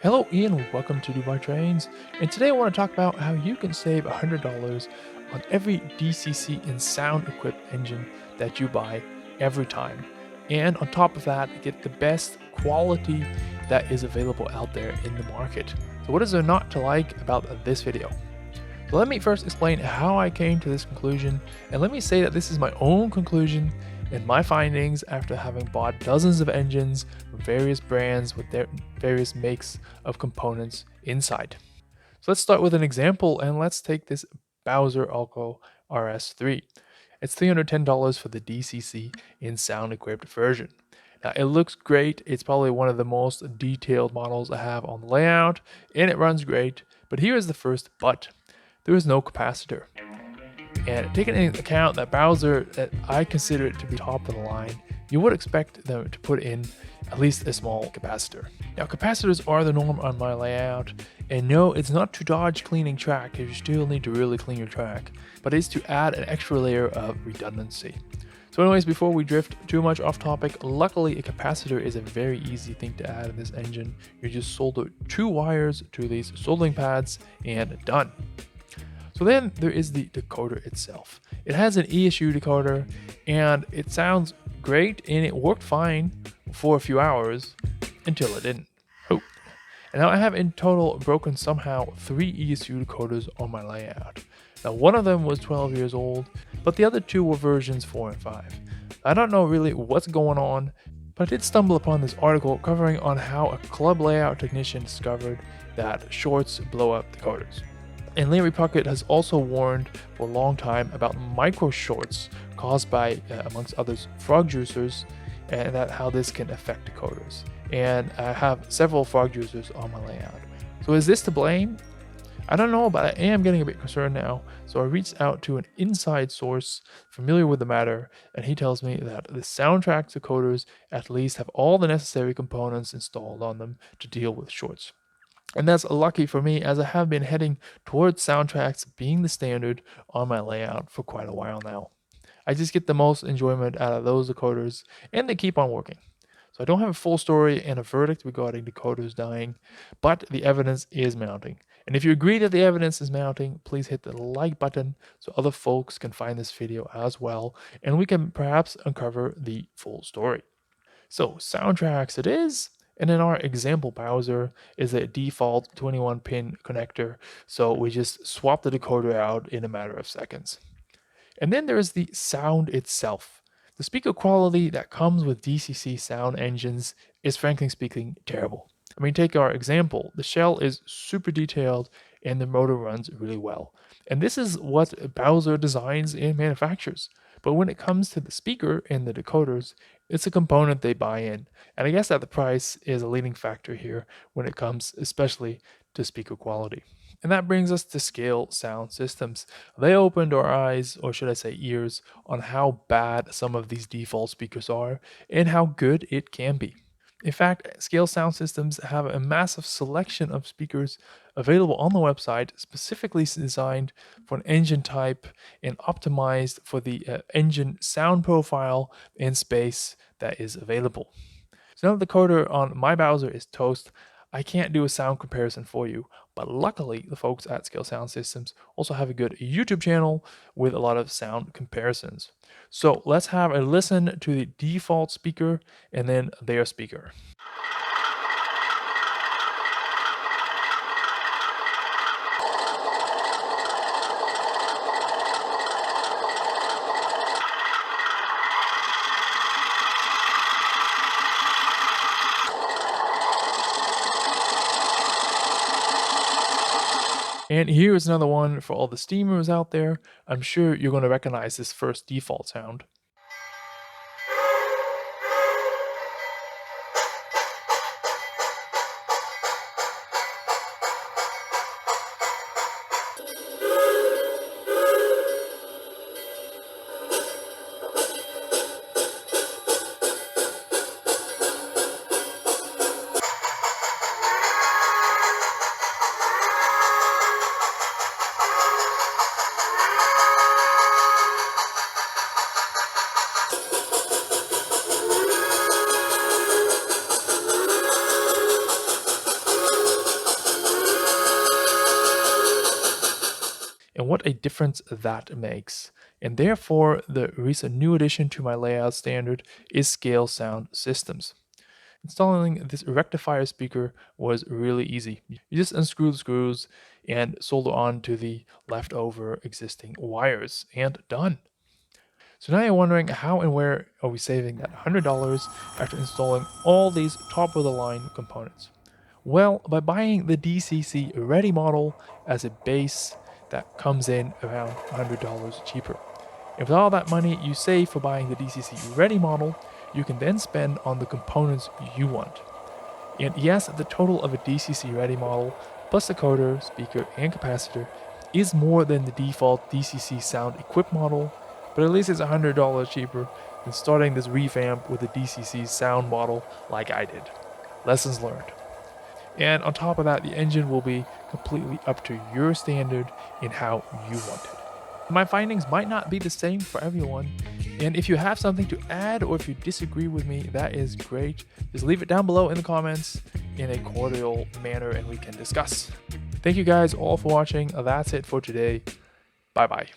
Hello Ian, welcome to Dubai Trains, and today I want to talk about how you can save $100 on every DCC and Sound equipped engine that you buy every time. And on top of that, get the best quality that is available out there in the market. So what is there not to like about this video? So let me first explain how I came to this conclusion, and let me say that this is my own conclusion and my findings after having bought dozens of engines from various brands with their various makes of components inside. So let's start with an example, and let's take this Bowser Alco RS3. It's $310 for the DCC and Sound equipped version. Now it looks great, it's probably one of the most detailed models I have on the layout, and it runs great, but here is the first but. There is no capacitor. And taking into account that Bowser, that I consider it to be top of the line, you would expect them to put in at least a small capacitor. Now capacitors are the norm on my layout, and no, it's not to dodge cleaning track if you still need to really clean your track, but it's to add an extra layer of redundancy. So anyways, before we drift too much off topic, luckily a capacitor is a very easy thing to add in this engine. You just solder 2 wires to these soldering pads and done. So then there is the decoder itself. It has an ESU decoder and it sounds great and it worked fine for a few hours until it didn't. Oh. And now I have in total broken somehow 3 ESU decoders on my layout. Now one of them was 12 years old, but the other 2 were versions 4 and 5. I don't know really what's going on, but I did stumble upon this article covering on how a club layout technician discovered that shorts blow up decoders. And Larry Puckett has also warned for a long time about micro shorts caused by, amongst others, frog juicers, and that how this can affect decoders. And I have several frog juicers on my layout. So is this to blame? I don't know, but I am getting a bit concerned now. So I reached out to an inside source familiar with the matter, and he tells me that the Soundtraxx decoders at least have all the necessary components installed on them to deal with shorts. And that's lucky for me, as I have been heading towards Soundtraxx being the standard on my layout for quite a while now. I just get the most enjoyment out of those decoders, and they keep on working. So I don't have a full story and a verdict regarding decoders dying, but the evidence is mounting. And if you agree that the evidence is mounting, please hit the like button so other folks can find this video as well, and we can perhaps uncover the full story. So Soundtraxx it is. And in our example Bowser is a default 21-pin connector, so we just swap the decoder out in a matter of seconds. And then there is the sound itself. The speaker quality that comes with DCC sound engines is, frankly speaking, terrible. I mean, take our example. The shell is super detailed and the motor runs really well. And this is what Bowser designs and manufactures. But when it comes to the speaker and the decoders, it's a component they buy in. And I guess that the price is a leading factor here when it comes especially to speaker quality. And that brings us to scale sound systems. They opened our eyes, or should I say ears, on how bad some of these default speakers are and how good it can be. In fact, Scale Sound Systems have a massive selection of speakers available on the website, specifically designed for an engine type and optimized for the engine sound profile and space that is available. So now the decoder on my Bowser is toast. I can't do a sound comparison for you, but luckily the folks at Scale Sound Systems also have a good YouTube channel with a lot of sound comparisons. So let's have a listen to the default speaker and then their speaker. And here is another one for all the steamers out there. I'm sure you're going to recognize this first default sound. and what a difference that makes. And therefore, the recent new addition to my layout standard is Scale Sound Systems. Installing this rectifier speaker was really easy. You just unscrew the screws and solder on to the leftover existing wires, and done. So now you're wondering, how and where are we saving that $100 after installing all these top of the line components? Well, by buying the DCC Ready model as a base that comes in around $100 cheaper. And with all that money you save for buying the DCC Ready model, you can then spend on the components you want. And yes, the total of a DCC Ready model, plus decoder, speaker, and capacitor, is more than the default DCC Sound equipped model, but at least it's $100 cheaper than starting this revamp with the DCC Sound model like I did. Lessons learned. And on top of that, the engine will be completely up to your standard and how you want it. My findings might not be the same for everyone, and if you have something to add or if you disagree with me, that is great. Just leave it down below in the comments in a cordial manner and we can discuss. Thank you guys all for watching. That's it for today. Bye bye.